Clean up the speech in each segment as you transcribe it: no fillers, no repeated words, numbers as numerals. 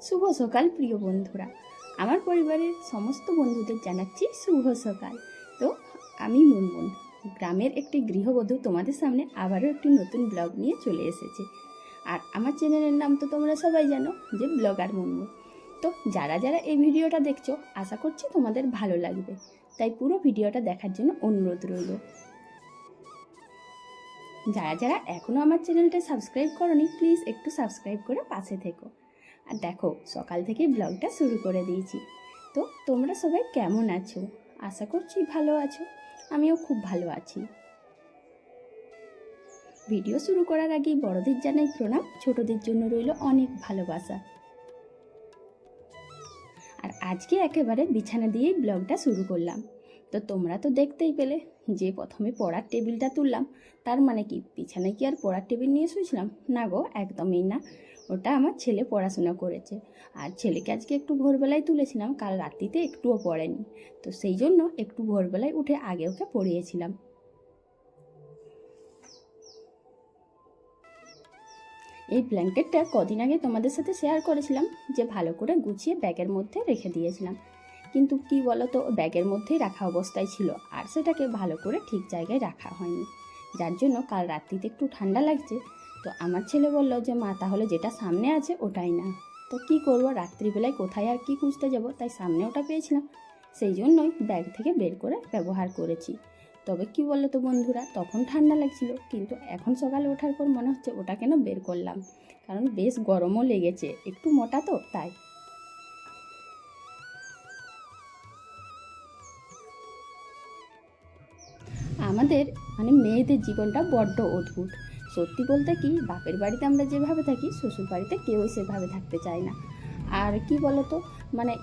শুভ সকাল প্রিয় বন্ধুরা। আমার পরিবারের সমস্ত বন্ধুদের জানাচ্ছি শুভ সকাল। তো আমি মুনমুন, গ্রামের একটি গৃহবধূ, তোমাদের সামনে আবারও একটি নতুন ব্লগ নিয়ে চলে এসেছে। আর আমার চ্যানেলের নাম তো তোমরা সবাই জানো, যে ব্লগার মুনমুন। তো যারা যারা এই ভিডিওটা দেখছো, আশা করছি তোমাদের ভালো লাগবে, তাই পুরো ভিডিওটা দেখার জন্য অনুরোধ রইল। যারা যারা এখনও আমার চ্যানেলটা সাবস্ক্রাইব করোনি, প্লিজ একটু সাবস্ক্রাইব করে পাশে থেকো। আর দেখো, সকাল থেকে ব্লগটা শুরু করে দিয়েছি। তো তোমরা সবাই কেমন আছো? আশা করছি ভালো আছো। আমিও খুব ভালো আছি। ভিডিও শুরু করার আগেই বড়দের জানাই প্রণাম, ছোটদের জন্য রইল অনেক ভালোবাসা। আর আজকে একেবারে বিছানা দিয়েই ব্লগটা শুরু করলাম। তো তোমরা তো দেখতেই পেলে যে প্রথমে পড়ার টেবিলটা তুললাম। তার মানে কি, বিছানায় কি আর পড়ার টেবিল নিয়ে শুয়েছিলাম? না গো, একদমই না। ওটা আমার ছেলে পড়াশোনা করেছে। আর ছেলেকে আজকে একটু ভোরবেলায় তুলেছিলাম, কাল রাত্রিতে একটুও পড়েনি। তো সেই জন্য একটু ভোরবেলায় উঠে আগে ওকে পড়িয়েছিলাম। এই ব্ল্যাঙ্কেটটা কদিন আগে তোমাদের সাথে শেয়ার করেছিলাম, যে ভালো করে গুছিয়ে ব্যাগের মধ্যে রেখে দিয়েছিলাম। কিন্তু কি বলো তো, ব্যাগের মধ্যেই রাখা অবস্থায় ছিল, আর সেটাকে ভালো করে ঠিক জায়গায় রাখা হয়নি, যার জন্য কাল রাত্রিতে একটু ঠান্ডা লাগছে। তো আমার ছেলে বলল যে মা, তাহলে যেটা সামনে আছে ওটাই না। তো কি করব, রাত্রিবেলায় কোথায় আর কি খুঁজতে যাব, তাই সামনে ওটা পেয়েছিলাম, সেই জন্যই ব্যাগ থেকে বের করে ব্যবহার করেছি। তবে কি বলো তো বন্ধুরা, তখন ঠান্ডা লাগছিল, কিন্তু এখন সকালে ওঠার পর মনে হচ্ছে ওটা কেন বের করলাম, কারণ বেশ গরমও লেগেছে, একটু মোটা তো তাই। আমাদের মেয়েদের জীবনটা বড্ড অদ্ভুত। সত্যি বলতে কি, বাপের বাড়িতে আমরা যেভাবে থাকি, শ্বশুর বাড়িতে কেউই সেভাবে থাকতে চায় না। আর কি বলতো,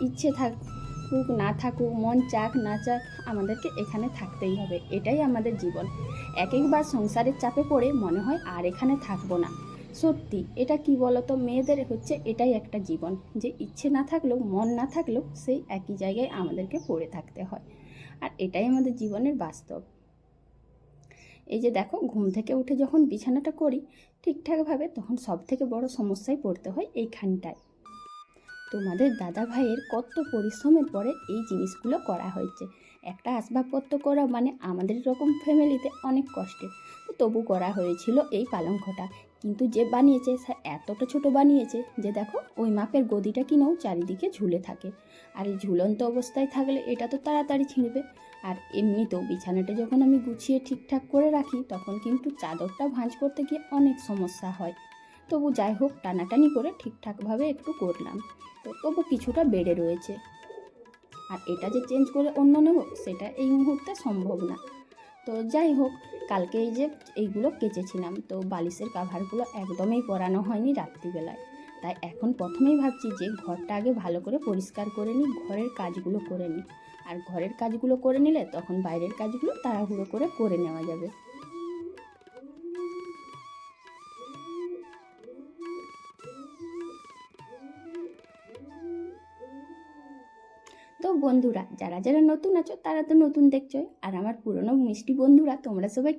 ইচ্ছে থাকুক না থাকুক, মন চাক না চাক, আমাদেরকে এখানে থাকতেই হবে, এটাই আমাদের জীবন। এক একবার সংসারের চাপে পড়ে মনে হয় আর এখানে থাকবো না। সত্যি, এটা কি বলতো, মেয়েদের হচ্ছে এটাই একটা জীবন, যে ইচ্ছে না থাকলেও, মন না থাকলেও সেই একই জায়গায় আমাদেরকে পড়ে থাকতে হয়। আর এটাই আমাদের জীবনের বাস্তব। এই যে দেখো, ঘুম থেকে উঠে যখন বিছানাটা করি ঠিকঠাকভাবে, তখন সব থেকে বড় সমস্যায় পড়তে হয় এইখানটায়। তোমাদের দাদা ভাইয়ের কত পরিশ্রমের পরে এই জিনিসগুলো করা হয়েছে। একটা আসবাবপত্র করা মানে আমাদের রকম ফ্যামিলিতে অনেক কষ্টের। তো তবু করা হয়েছিল এই পালঙ্কটা। কিন্তু যে বানিয়েছে সে এতটা ছোট বানিয়েছে যে দেখো, ওই মাপের গদিটা কিনেও চারিদিকে ঝুলে থাকে। আর এই ঝুলন্ত অবস্থায় থাকলে এটা তো তাড়াতাড়ি ছিঁড়বে। আর এমনিতেও বিছানাটা যখন আমি গুছিয়ে ঠিকঠাক করে রাখি, তখন কিন্তু চাদরটা ভাঁজ করতে গিয়ে অনেক সমস্যা হয়। তবু যাই হোক, টানাটানি করে ঠিকঠাকভাবে একটু করলাম। তো তবু কিছুটা বেড়ে রয়েছে। আর এটা যে চেঞ্জ করে অন্য নেব, সেটা এই মুহূর্তে সম্ভব না। তো যাই হোক, কালকে এই যে এইগুলো কেচেছিলাম, তো বালিশের কাভারগুলো একদমই পরানো হয়নি রাত্রিবেলায়। তাই এখন প্রথমেই ভাবছি যে ঘরটা আগে ভালো করে পরিষ্কার করে নিই, ঘরের কাজগুলো করে নিই। আর ঘরের কাজগুলো করে নিলে তখন বাইরের কাজগুলো তাড়াহুড়ো করে নেওয়া যাবে। তো বন্ধুরা, যারা যারা নতুন আছো তারা তো নতুন দেখছোই, আর আমার পুরনো মিষ্টি বন্ধুরা তোমরা সবাই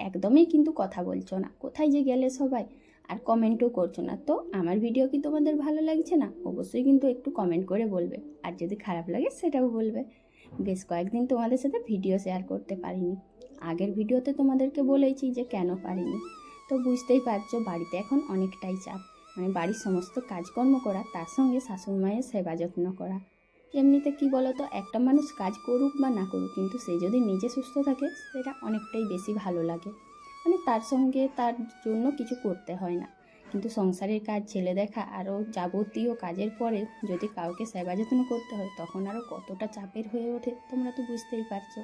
একদমই কিন্তু কথা বলছো না, কোথায় যে গেলে সবাই, আর কমেন্টও করছো না। তো আমার ভিডিও কি তোমাদের ভালো লাগছে না? অবশ্যই কিন্তু একটু কমেন্ট করে বলবে, আর যদি খারাপ লাগে সেটাও বলবে। বেশ কয়েকদিন তোমাদের সাথে ভিডিও শেয়ার করতে পারিনি। আগের ভিডিওতে তোমাদেরকে বলেইছি যে কেন পারিনি। তো বুঝতেই পারছো, বাড়িতে এখন অনেকটাই চাপ, বাড়ির সমস্ত কাজকর্ম করা, তার সঙ্গে শাশুড়ি মায়ের সেবা যত্ন করা। এমনিতে কি বলতো, একটা মানুষ কাজ করুক বা না করুক, কিন্তু সে যদি নিজে সুস্থ থাকে, সেটা অনেকটাই বেশি ভালো লাগে। তার সঙ্গে তার জন্য কিছু করতে হয় না। কিন্তু সংসারের কাজ, ছেলে দেখা, আরও যাবতীয় কাজের পরে যদি কাউকে সেবা যত্ন করতে হয়, তখন আরও কতটা চাপের হয়ে ওঠে তোমরা তো বুঝতেই পারছো।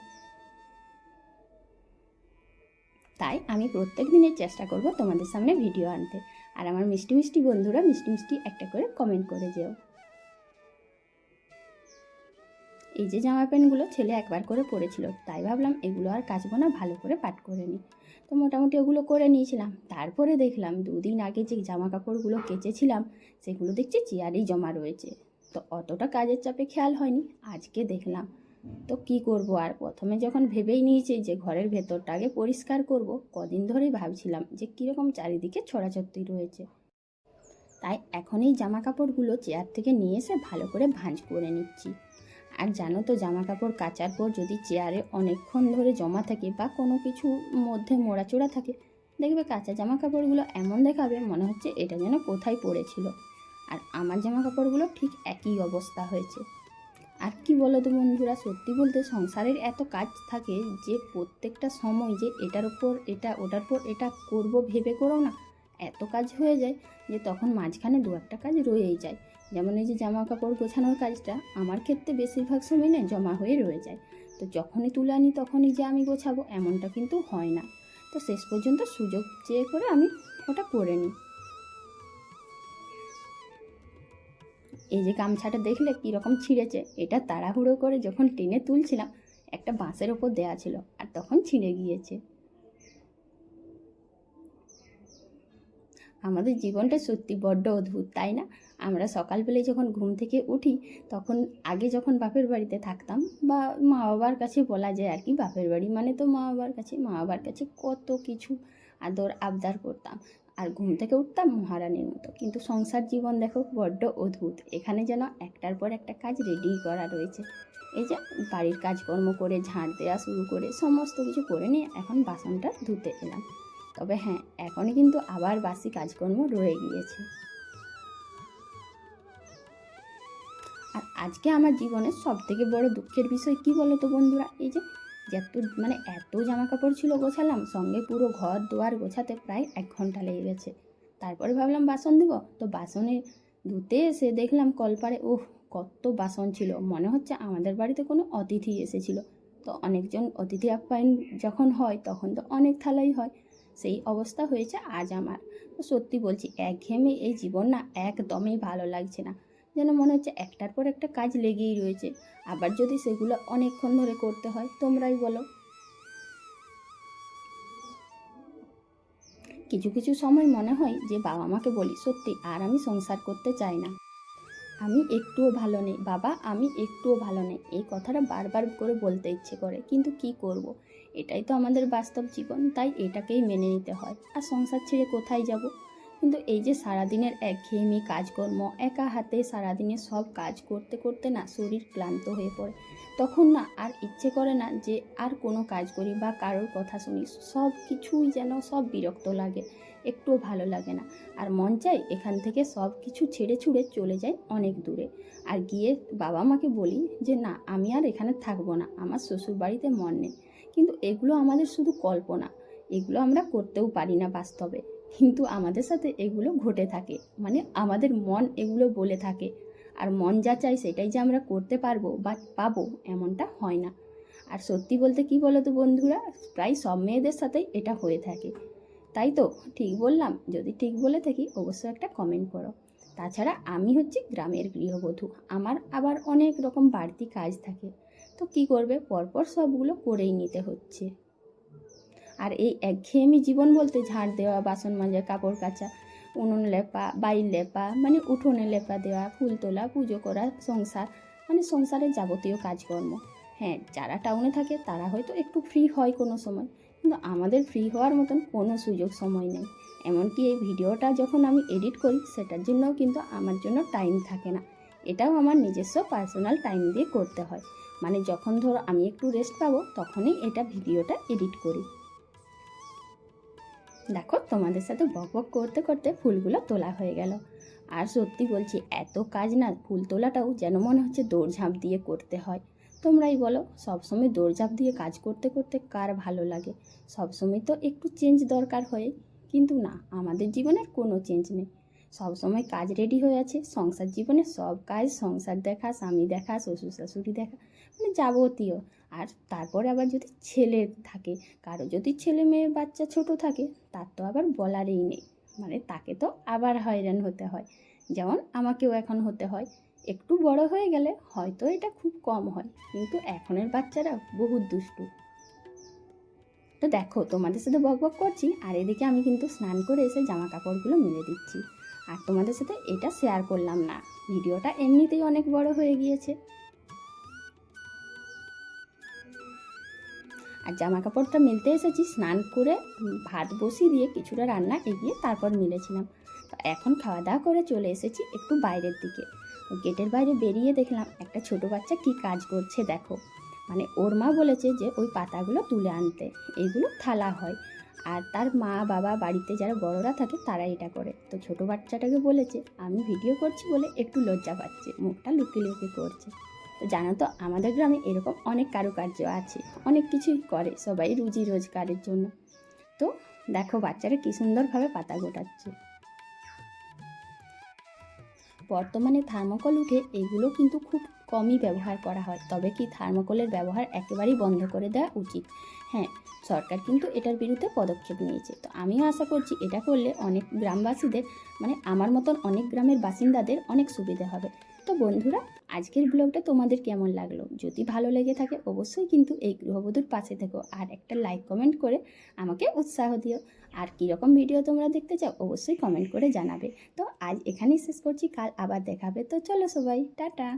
তাই আমি প্রত্যেক দিনের চেষ্টা করব তোমাদের সামনে ভিডিও আনতে। আর আমার মিষ্টি মিষ্টি বন্ধুরা মিষ্টি মিষ্টি একটা করে কমেন্ট করে যেও। এই যে জামা প্যান্টগুলো ছেলে একবার করে পরেছিল, তাই ভাবলাম এগুলো আর কাচবো না, ভালো করে পাট করে নিই। তো মোটামুটি ওগুলো করে নিয়েছিলাম। তারপরে দেখলাম 2 দিন আগে যে জামা কাপড়গুলো কেচেছিলাম, সেগুলো দেখছি চেয়ারেই জমা রয়েছে। তো অতটা কাজের চাপে খেয়াল হয়নি, আজকে দেখলাম। তো কি করব, আর প্রথমে যখন ভেবেই নিয়েছি যে ঘরের ভেতরটা আগে পরিষ্কার করব, কদিন ধরেই ভাবছিলাম যে কীরকম চারিদিকে ছড়াছড়ি রয়েছে। তাই এখন এই জামা কাপড়গুলো চেয়ার থেকে নিয়ে এসে ভালো করে ভাঁজ করে নিচ্ছি। আর জানো তো, জামা কাপড় কাচার পর যদি চেয়ারে অনেকক্ষণ ধরে জমা থাকে বা কোনো কিছু মধ্যে মোড়াচোড়া থাকে, দেখবে কাঁচা জামা কাপড়গুলো এমন দেখাবে মনে হচ্ছে এটা যেন কোথায় পড়েছিল। আর আমার জামা কাপড়গুলো ঠিক একই অবস্থা হয়েছে। আর কি বলো তো বন্ধুরা, সত্যি বলতে সংসারের এত কাজ থাকে যে প্রত্যেকটা সময় যে এটার উপর এটা, ওটার পর এটা করব ভেবে করো না, এত কাজ হয়ে যায় যে তখন মাঝখানে দু একটা কাজ রয়েই যায়। যেমন এই যে জামা কাপড় গোছানোর কাজটা আমার ক্ষেত্রে বেশিরভাগ সময় না জমা হয়ে রয়ে যায়। তো যখনই তুলে আনি তখনই যে আমি গোছাবো এমনটা কিন্তু হয় না। তো শেষ পর্যন্ত সুযোগ চেয়ে করে আমি ওটা করে নিই। এই যে গামছাটা দেখলে কীরকম ছিঁড়েছে, এটা তাড়াহুড়ো করে যখন টেনে তুলছিলাম একটা বাঁশের ওপর দেয়া ছিল আর তখন ছিঁড়ে গিয়েছে। আমাদের জীবনটা সত্যি বড্ড অদ্ভুত, তাই না? আমরা সকালবেলায় যখন ঘুম থেকে উঠি তখন আগে যখন বাপের বাড়িতে থাকতাম বা মা বাবার কাছে বলা যায় আর কি, বাপের বাড়ি মানে তো মা বাবার কাছে কত কিছু আদর আবদার করতাম আর ঘুম থেকে উঠতাম মহারানীর মতো। কিন্তু সংসার জীবন দেখো বড্ড অদ্ভুত, এখানে যেন একটার পর একটা কাজ রেডি করা রয়েছে। এই যে বাড়ির কাজকর্ম করে ঝাঁট দেওয়া শুরু করে সমস্ত কিছু করে নিয়ে এখন বাসনটা ধুতে এলাম। তবে হ্যাঁ, এখনই কিন্তু আবার বাসি কাজকর্ম রয়ে গিয়েছে। আর আজকে আমার জীবনের সবথেকে বড় দুঃখের বিষয় কী বলো তো বন্ধুরা, এই যে যত মানে এত জামা কাপড় ছিল গোছালাম, সঙ্গে পুরো ঘর দুয়ার গোছাতে প্রায় 1 ঘন্টা লেগে গেছে। তারপরে ভাবলাম বাসন দেবো, তো বাসনে ধুতে এসে দেখলাম কলপারে কত বাসন ছিল, মনে হচ্ছে আমাদের বাড়িতে কোনো অতিথি এসেছিল। তো অনেকজন অতিথি আপ্যায়ন যখন হয় তখন তো অনেক থালাই হয়, সেই অবস্থা হয়েছে আজ আমার। তো সত্যি বলছি, একঘেয়েমি এই জীবন না একদমই ভালো লাগছে না, যেন মনে হচ্ছে একটার পর একটা কাজ লেগেই রয়েছে। আবার যদি সেগুলো অনেকক্ষণ ধরে করতে হয়, তোমরাই বলো। কিছু কিছু সময় মনে হয় যে বাবা মাকে বলি, সত্যি আর আমি সংসার করতে চাই না, আমি একটুও ভালো নেই বাবা, আমি একটুও ভালো নেই, এই কথাটা বারবার করে বলতে ইচ্ছে করে, কিন্তু কি করব, এটাই তো আমাদের বাস্তব জীবন, তাই এটাকেই মেনে নিতে হয়। আর সংসার ছেড়ে কোথায় যাব? কিন্তু এই যে সারাদিনের একঘেয়েমি কাজকর্ম, একা হাতে সারাদিনে সব কাজ করতে করতে না শরীর ক্লান্ত হয়ে পড়ে, তখন না আর ইচ্ছে করে না যে আর কোনো কাজ করি বা কারোর কথা শুনি, সব কিছুই যেন সব বিরক্ত লাগে, একটুও ভালো লাগে না। আর মন চাই এখান থেকে সব কিছু ছেড়ে ছুড়ে চলে যাই অনেক দূরে, আর গিয়ে বাবা মাকে বলি যে না, আমি আর এখানে থাকবো না, আমার শ্বশুর বাড়িতে মন নেই। কিন্তু এগুলো আমাদের শুধু কল্পনা, এগুলো আমরা করতেও পারি না বাস্তবে, কিন্তু আমাদের সাথে এগুলো ঘটে থাকে, মানে আমাদের মন এগুলো বলে থাকে। আর মন যা চাই সেটাই যে আমরা করতে পারবো বা পাবো এমনটা হয় না। আর সত্যি বলতে কি বলো তো বন্ধুরা, প্রায় সব মেয়েদের সাথেই এটা হয়ে থাকে। তাই তো, ঠিক বললাম? যদি ঠিক বলে থাকি অবশ্যই একটা কমেন্ট করো। তাছাড়া আমি হচ্ছি গ্রামের গৃহবধূ, আমার আবার অনেক রকম বাড়তি কাজ থাকে, তো কি করবে, পরপর সবগুলো করেই নিতে হচ্ছে। আর এই একঘেয়েমি জীবন বলতে ঝাড় দেওয়া, বাসন মাজা, কাপড় কাচা, উনুন লেপা, বাইর লেপা, মানে উঠোনে লেপা দেওয়া, ফুল তোলা, পুজো করা, সংসার, মানে সংসারের যাবতীয় কাজকর্ম। হ্যাঁ, যারা টাউনে থাকে তারা হয়তো একটু ফ্রি হয় কোনো সময়, কিন্তু আমাদের ফ্রি হওয়ার মতন কোনো সুযোগ সময় নেই। এমনকি এই ভিডিওটা যখন আমি এডিট করি সেটার জন্যও কিন্তু আমার জন্য টাইম থাকে না, এটাও আমার নিজস্ব পার্সোনাল টাইম দিয়ে করতে হয়। মানে যখন ধরো আমি একটু রেস্ট পাবো তখনই এটা ভিডিওটা এডিট করি। দেখো, তোমাদের সাথে বক বক করতে করতে ফুলগুলো তোলা হয়ে গেল। আর সত্যি বলছি, এত কাজ না, ফুল তোলাটাও যেন মনে হচ্ছে দৌড়ঝাঁপ দিয়ে করতে হয়। তোমরাই বলো, সবসময় দৌড়ঝাঁপ দিয়ে কাজ করতে করতে কার ভালো লাগে? সবসময় তো একটু চেঞ্জ দরকার হয়, কিন্তু না, আমাদের জীবনের কোনো চেঞ্জ নেই, সবসময় কাজ রেডি হয়ে আছে। সংসার জীবনে সব কাজ, সংসার দেখা, স্বামী দেখা, শ্বশুর শাশুড়ি দেখা, মানে যাবতীয়। আর তারপরে আবার যদি ছেলে থাকে, কারো যদি ছেলে মেয়ে বাচ্চা ছোট থাকে, তার তো আবার বলারই নেই, মানে তাকে তো আবার হয়রান হতে হয়, যেমন আমাকেও এখন হতে হয়। একটু বড় হয়ে গেলে হয়তো এটা খুব কম হয়, কিন্তু এখনের বাচ্চারা বহুত দুষ্টু। তো দেখো, তোমাদের সাথে বক বক করছি আর এদিকে আমি কিন্তু স্নান করে এসে জামা কাপড়গুলো মেলে দিচ্ছি, আর তোমাদের সাথে এটা শেয়ার করলাম না, ভিডিওটা এমনিতেই অনেক বড় হয়ে গিয়েছে। আর জামা কাপড়টা মেলতে এসেছি স্নান করে, ভাত বসিয়ে দিয়ে কিছুটা রান্না এগিয়ে তারপর মিলেছিলাম। তো এখন খাওয়া দাওয়া করে চলে এসেছি একটু বাইরের দিকে। তো গেটের বাইরে বেরিয়ে দেখলাম একটা ছোট বাচ্চা কি কাজ করছে দেখো। মানে ওর মা বলেছে যে ওই পাতাগুলো তুলে আনতে, এগুলো থালা হয়। আর তার মা বাবা বাড়িতে যারা বড়রা থাকে তারা এটা করে। তো ছোট বাচ্চাটাকে বলেছে আমি ভিডিও করছি বলে একটু লজ্জা পাচ্ছে, মুখটা লুকিয়ে লুকিয়ে করছে। তো জানো তো আমাদের গ্রামে এরকম অনেক কারুকার্য আছে, অনেক কিছুই করে সবাই রুজি রোজগারের জন্য। তো দেখো বাচ্চারা কি সুন্দরভাবে পাতা গোটাচ্ছে। বর্তমানে থার্মোকল উঠে এগুলো কিন্তু খুব কমই ব্যবহার করা হয়, তবে কি থার্মোকলের ব্যবহার একেবারেই বন্ধ করে দেওয়া উচিত। হ্যাঁ, সরকার কিন্তু এটার বিরুদ্ধে পদক্ষেপ নিয়েছে। তো আমিও আশা করছি এটা করলে অনেক গ্রামবাসীদের, মানে আমার মতন অনেক গ্রামের বাসিন্দাদের অনেক সুবিধা হবে। তো বন্ধুরা, আজকের ব্লগটা তোমাদের কেমন লাগলো? যদি ভালো লেগে থাকে অবশ্যই কিন্তু এই গৃহবধূর পাশে থেকো, আর একটা লাইক কমেন্ট করে আমাকে উৎসাহ দিও। আর কীরকম ভিডিও তোমরা দেখতে চাও অবশ্যই কমেন্ট করে জানাবে। তো আজ এখানেই শেষ করছি, কাল আবার দেখাবে। তো চলো সবাই, টাটা।